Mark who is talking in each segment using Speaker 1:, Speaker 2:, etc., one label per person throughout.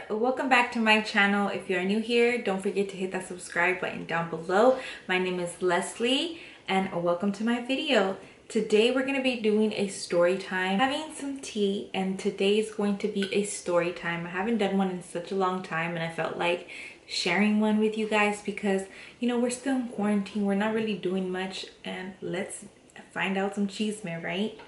Speaker 1: welcome back to my channel. If you're new here, don't forget to hit that subscribe button down below. My name is Leslie and welcome to my video. Today we're going to be doing a story time, having some tea, and today is going to be a story time. I haven't done one in such a long time and I felt like sharing one with you guys because, you know, we're still in quarantine. We're not really doing much, and let's find out some chisme, right?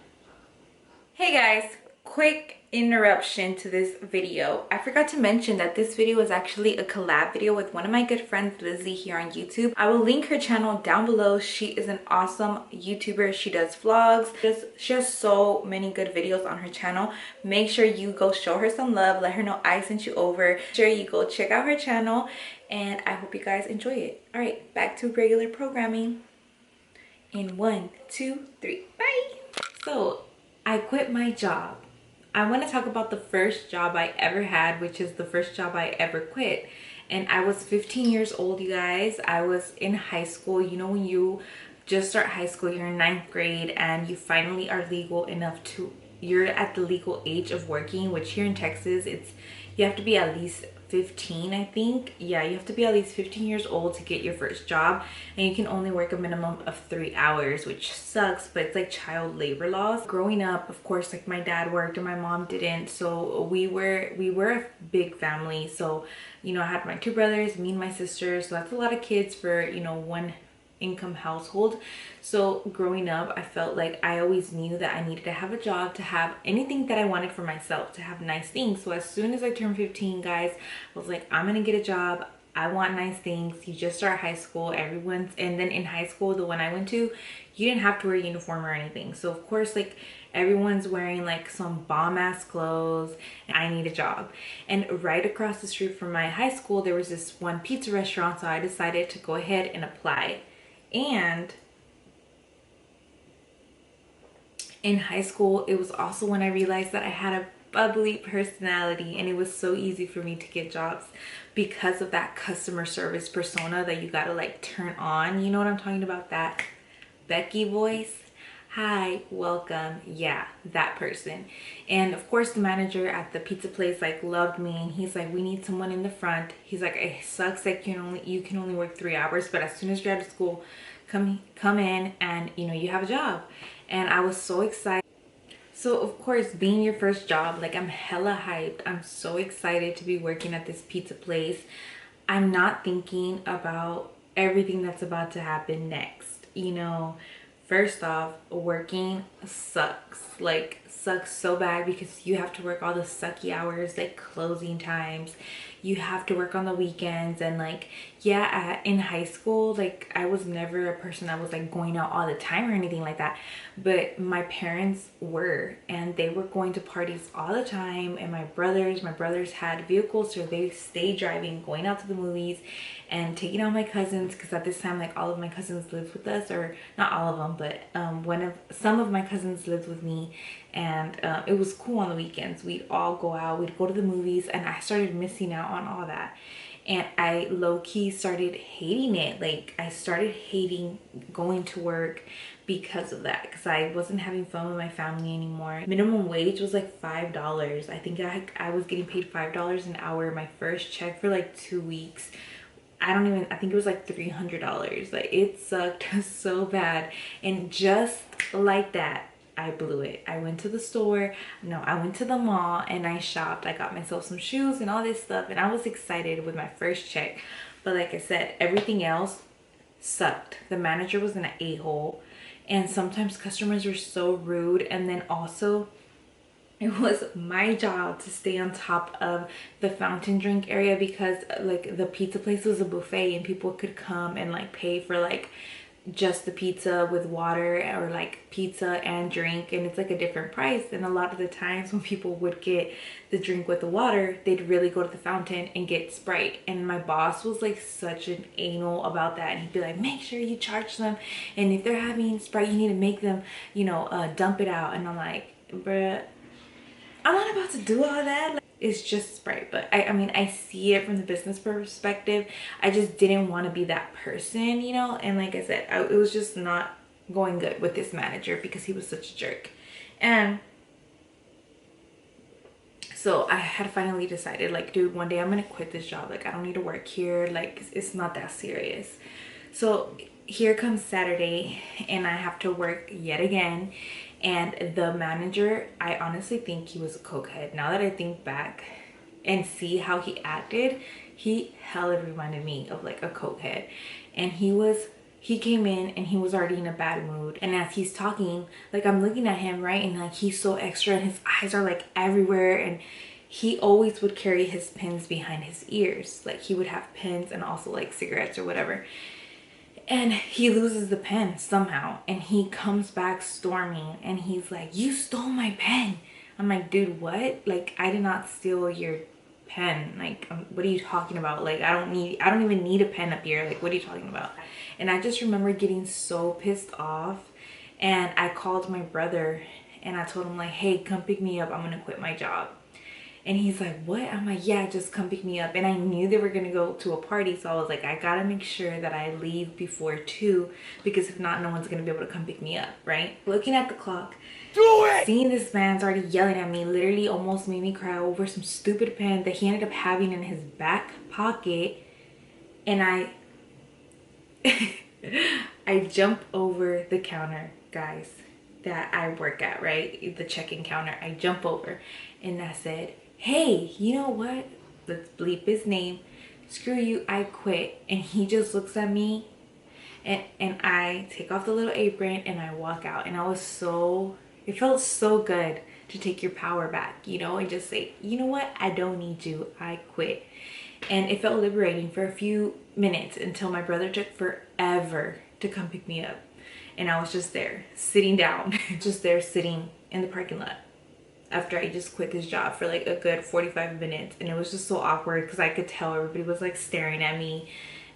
Speaker 1: Hey guys, quick interruption to this video. I forgot to mention that this video is actually a collab video with one of my good friends, Lizzie, here on YouTube. I will link her channel down below. She is an awesome YouTuber. She does vlogs. She has so many good videos on her channel. Make sure you go show her some love. Let her know I sent you over. Make sure you go check out her channel, and I hope you guys enjoy it. All right, back to regular programming in 1, 2, 3, bye. So I quit my job. I want to talk about the first job I ever had, which is the first job I ever quit. And I was 15 years old, you guys. I was in high school. You know, when you just start high school, you're in 9th grade and you finally are legal enough to, you're at the legal age of working, which here in Texas, you have to be at least 15, I think. Yeah, you have to be at least 15 years old to get your first job, and you can only work a minimum of 3 hours, which sucks, but it's like child labor laws. Growing up, of course, like my dad worked and my mom didn't, so we were a big family. So, you know, I had my 2 brothers, me and my sister, so that's a lot of kids for, you know, one income household. So growing up, I felt like I always knew that I needed to have a job to have anything that I wanted for myself, to have nice things. So as soon as I turned 15, guys, I was like, I'm gonna get a job. I want nice things. You just start high school, and then in high school, the one I went to, you didn't have to wear a uniform or anything. So of course, like, everyone's wearing like some bomb ass clothes, and I need a job. And right across the street from my high school, there was this one pizza restaurant, so I decided to go ahead and apply. And in high school, it was also when I realized that I had a bubbly personality, and it was so easy for me to get jobs because of that customer service persona that you gotta like turn on. You know what I'm talking about? That Becky voice. Hi, welcome. Yeah, that person. And of course, the manager at the pizza place like loved me, and he's like, we need someone in the front. He's like, it sucks that you can only work 3 hours, but as soon as you're out of school, come in and, you know, you have a job. And I was so excited. So of course, being your first job, like, I'm hella hyped. I'm so excited to be working at this pizza place. I'm not thinking about everything that's about to happen next. You know, first off, working sucks. Like, sucks so bad because you have to work all the sucky hours, like closing times. You have to work on the weekends. And like, yeah, in high school, like, I was never a person that was like going out all the time or anything like that, but my parents were, and they were going to parties all the time. And my brothers had vehicles, so they stayed driving, going out to the movies and taking out my cousins, because at this time, like, all of my cousins lived with us, or not all of them, but some of my cousins lived with me. And it was cool on the weekends. We'd all go out, we'd go to the movies, and I started missing out on all that. And I low-key started hating it. Like, I started hating going to work because of that, because I wasn't having fun with my family anymore. Minimum wage was like $5. I think I was getting paid $5 an hour. My first check for like 2 weeks, I think it was like $300. Like, it sucked so bad. And just like that, I blew it. I went to the store. No, I went to the mall and I shopped. I got myself some shoes and all this stuff, and I was excited with my first check. But like I said, everything else sucked. The manager was an a-hole, and sometimes customers were so rude. And then also, it was my job to stay on top of the fountain drink area, because like the pizza place was a buffet and people could come and like pay for like just the pizza with water, or like pizza and drink, and it's like a different price. And a lot of the times when people would get the drink with the water, they'd really go to the fountain and get Sprite. And my boss was like such an anal about that, and he'd be like, make sure you charge them, and if they're having Sprite, you need to make them, you know, dump it out. And I'm like, bruh, I'm not about to do all that. Like, it's just Sprite. But I mean, I see it from the business perspective. I just didn't want to be that person, you know. And like I said, it was just not going good with this manager because he was such a jerk. And So I had finally decided, like, dude, one day I'm gonna quit this job. Like, I don't need to work here. Like, it's not that serious. So here comes Saturday and I have to work yet again. And the manager, I honestly think he was a cokehead. Now that I think back and see how he acted, he hella reminded me of like a cokehead. And he came in and he was already in a bad mood, and as he's talking, like, I'm looking at him, right, and like he's so extra and his eyes are like everywhere, and he always would carry his pins behind his ears. Like, he would have pins and also like cigarettes or whatever, and he loses the pen somehow and he comes back storming and he's like, you stole my pen. I'm like, dude, what? Like, I did not steal your pen. Like, what are you talking about? Like, I don't even need a pen up here. Like, what are you talking about? And I just remember getting so pissed off, and I called my brother and I told him, like, hey, come pick me up, I'm gonna quit my job. And he's like, what? I'm like, yeah, just come pick me up. And I knew they were gonna go to a party, so I was like, I gotta make sure that I leave before 2, because if not, no one's gonna be able to come pick me up, right? Looking at the clock, seeing this man's already yelling at me, literally almost made me cry over some stupid pen that he ended up having in his back pocket. And I jump over the counter, guys, that I work at, right? The check-in counter. I jump over and I said, hey, you know what? Let's bleep his name. Screw you, I quit. And he just looks at me, and I take off the little apron and I walk out. And it felt so good to take your power back, you know, and just say, you know what? I don't need you. I quit. And it felt liberating for a few minutes until my brother took forever to come pick me up. And I was just there, sitting down, just there sitting in the parking lot after I just quit this job for like a good 45 minutes. And it was just so awkward because I could tell everybody was like staring at me,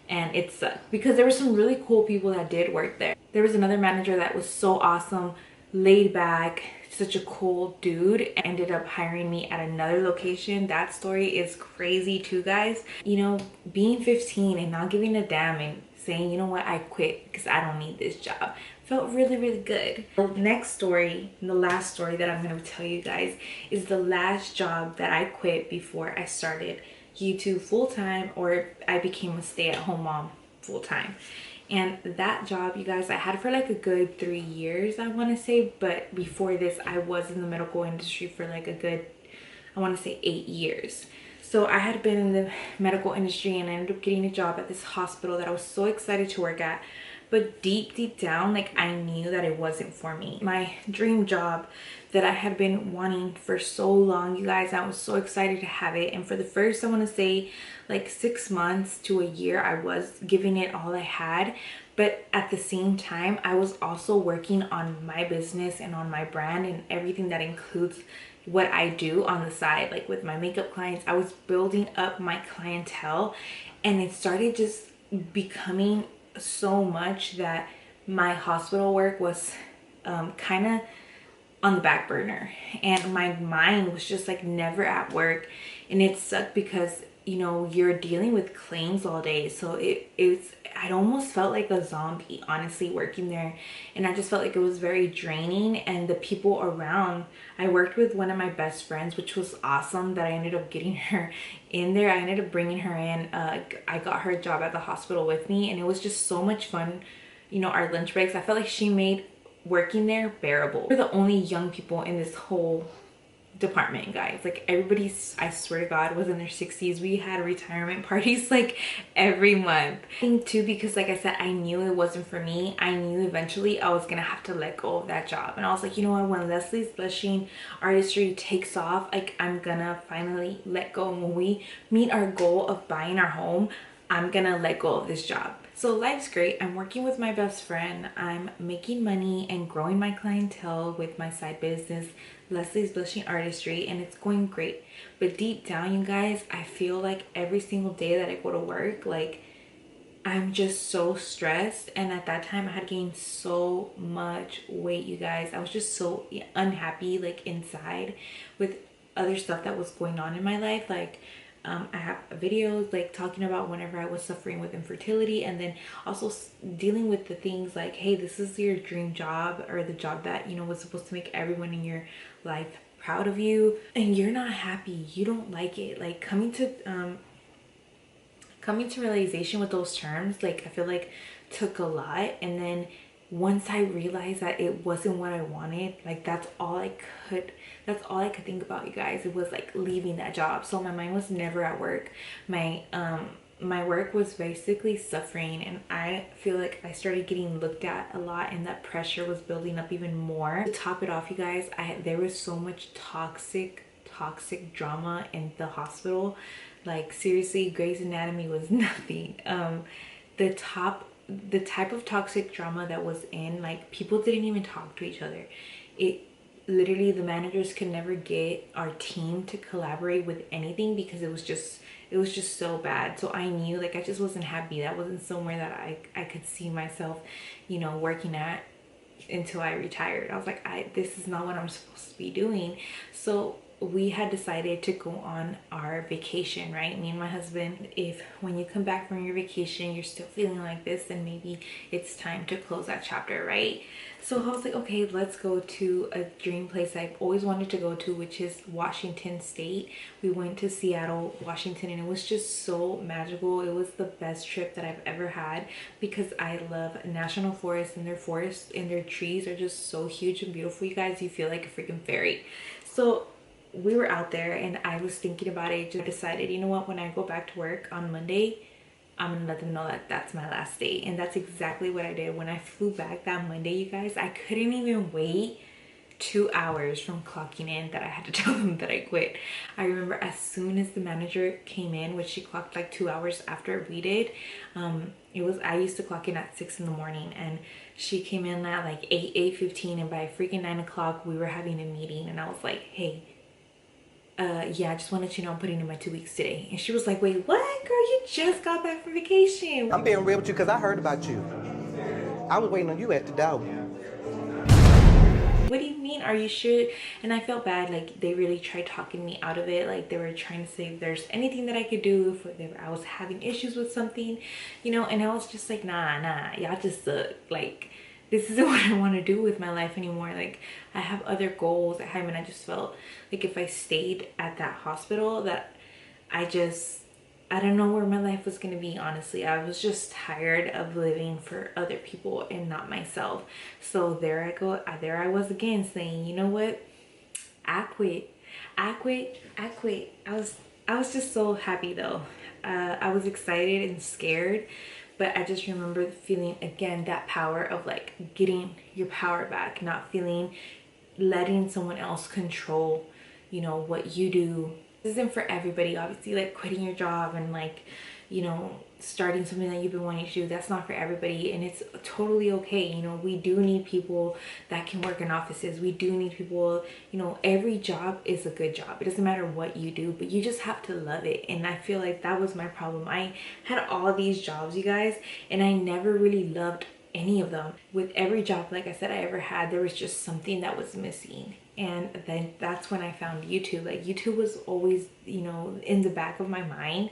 Speaker 1: and it sucked because there were some really cool people that did work there. There was another manager that was so awesome, laid back, such a cool dude, ended up hiring me at another location. That story is crazy too, guys. You know, being 15 and not giving a damn and saying, you know what, I quit because I don't need this job, felt really, really good. The next story, the last story that I'm going to tell you guys, is the last job that I quit before I started YouTube full-time, or I became a stay-at-home mom full-time. And that job, you guys, I had for like a good 3 years, I want to say. But before this, I was in the medical industry for like a good, I want to say 8 years. So I had been in the medical industry and I ended up getting a job at this hospital that I was so excited to work at. But deep down, like, I knew that it wasn't for me. My dream job that I had been wanting for so long, you guys, I was so excited to have it. And for the first, I want to say like 6 months to a year, I was giving it all I had. But at the same time, I was also working on my business and on my brand and everything that includes what I do on the side. Like with my makeup clients, I was building up my clientele, and it started just becoming so much that my hospital work was kind of on the back burner, and my mind was just like never at work. And it sucked because, you know, you're dealing with claims all day, so I almost felt like a zombie, honestly, working there. And I just felt like it was very draining. And the people around, I worked with one of my best friends, which was awesome that I ended up getting her in there. I ended up bringing her in. I got her a job at the hospital with me, and it was just so much fun. You know, our lunch breaks, I felt like she made working there bearable. We're the only young people in this whole department, guys. Like, everybody's, I swear to God, was in their 60s. We had retirement parties like every month. I think too, because like I said, I knew it wasn't for me. I knew eventually I was gonna have to let go of that job, and I was like, you know what, when Leslie's Blushing Artistry takes off, like, I'm gonna finally let go. And when we meet our goal of buying our home, I'm gonna let go of this job. So life's great. I'm working with my best friend. I'm making money and growing my clientele with my side business, Leslie's Blushing Artistry, and it's going great. But deep down, you guys, I feel like every single day that I go to work, like, I'm just so stressed. And at that time, I had gained so much weight, you guys. I was just so unhappy, like, inside with other stuff that was going on in my life. Like, I have videos like talking about whenever I was suffering with infertility, and then also dealing with the things like, hey, this is your dream job, or the job that, you know, was supposed to make everyone in your life proud of you, and you're not happy, you don't like it. Like coming to realization with those terms, like I feel like took a lot. And then once I realized that it wasn't what I wanted, like that's all I could think about, you guys. It was like leaving that job. So my mind was never at work. My work was basically suffering, and I feel like I started getting looked at a lot, and that pressure was building up even more. To top it off, you guys, there was so much toxic drama in the hospital. Like seriously, Grey's Anatomy was nothing. The type of toxic drama that was in, like, people didn't even talk to each other. It literally, the managers could never get our team to collaborate with anything because it was just so bad. So I knew, like, I just wasn't happy. That wasn't somewhere that I could see myself, you know, working at until I retired. I was like, this is not what I'm supposed to be doing. So we had decided to go on our vacation, right? Me and my husband. If when you come back from your vacation you're still feeling like this, then maybe it's time to close that chapter, right? So I was like, okay, let's go to a dream place I've always wanted to go to, which is Washington State. We went to Seattle, Washington, and it was just so magical. It was the best trip that I've ever had because I love national forests, and their trees are just so huge and beautiful, you guys. You feel like a freaking fairy. So we were out there, and I was thinking about it. Just decided, you know what, when I go back to work on Monday, I'm gonna let them know that that's my last day. And that's exactly what I did. When I flew back that Monday, you guys, I couldn't even wait 2 hours from clocking in that I had to tell them that I quit. I remember as soon as the manager came in, which she clocked like 2 hours after we did, I used to clock in at 6 in the morning, and she came in at like 8:15, and by freaking 9 o'clock we were having a meeting, and I was like, hey, yeah, I just wanted to know I'm putting in my 2 weeks today. And she was like, wait, what? Girl, you just got back from vacation.
Speaker 2: I'm being real with you because I heard about you. I was waiting on you at the door.
Speaker 1: What do you mean? Are you sure? And I felt bad. Like, they really tried talking me out of it. Like, they were trying to say if there's anything that I could do, if I was having issues with something, you know. And I was just like, nah, y'all just suck. Like, this isn't what I want to do with my life anymore. Like, I have other goals at home, and I just felt like if I stayed at that hospital, that I don't know where my life was going to be, honestly. I was just tired of living for other people and not myself. So there I was again saying, you know what? I quit. I was just so happy though. I was excited and scared, but I just remember feeling again that power of like getting your power back, not letting someone else control, you know, what you do. This isn't for everybody, obviously. Like quitting your job and, like, you know, starting something that you've been wanting to do, that's not for everybody, and it's totally okay. You know, we do need people that can work in offices. We do need people, you know, every job is a good job. It doesn't matter what you do, but you just have to love it. And I feel like that was my problem. I had all these jobs, you guys, and I never really loved any of them. With every job, like I said, I ever had, there was just something that was missing. And then that's when I found YouTube. Like, YouTube was always, you know, in the back of my mind.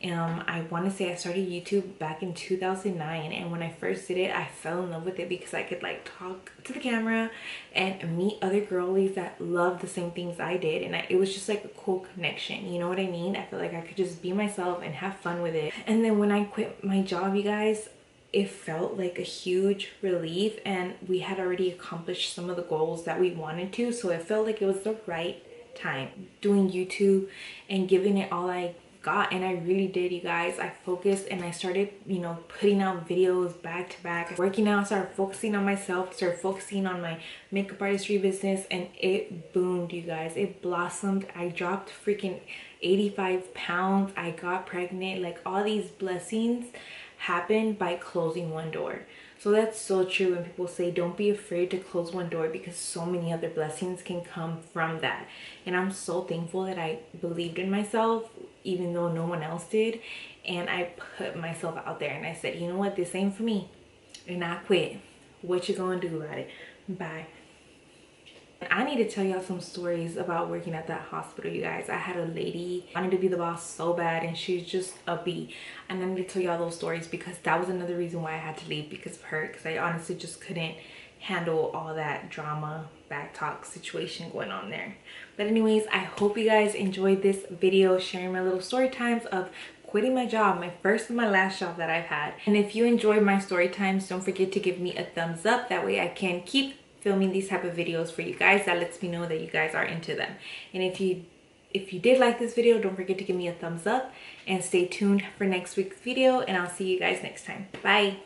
Speaker 1: I want to say I started YouTube back in 2009, and when I first did it, I fell in love with it because I could like talk to the camera and meet other girlies that loved the same things I did, and it was just like a cool connection, you know what I mean? I feel like I could just be myself and have fun with it. And then when I quit my job, you guys, it felt like a huge relief, and we had already accomplished some of the goals that we wanted to, so it felt like it was the right time doing YouTube and giving it all I got. And I really did, you guys. I focused and I started, you know, putting out videos back to back, working out, started focusing on myself, started focusing on my makeup artistry business, and it boomed, you guys. It blossomed. I dropped freaking 85 pounds. I got pregnant. Like, all these blessings happened by closing one door. So that's so true when people say don't be afraid to close one door, because so many other blessings can come from that. And I'm so thankful that I believed in myself even though no one else did, and I put myself out there and I said, you know what, this ain't for me, and I quit. What you gonna do about it? Bye. I need to tell y'all some stories about working at that hospital, you guys. I had a lady wanted to be the boss so bad, and she's just a bee. And I need to tell y'all those stories because that was another reason why I had to leave, because of her. Because I honestly just couldn't handle all that drama, back talk situation going on there. But anyways, I hope you guys enjoyed this video sharing my little story times of quitting my job, my first and my last job that I've had. And if you enjoyed my story times, don't forget to give me a thumbs up. That way I can keep filming these type of videos for you guys. That lets me know that you guys are into them. And if you did like this video, don't forget to give me a thumbs up and stay tuned for next week's video, and I'll see you guys next time. Bye.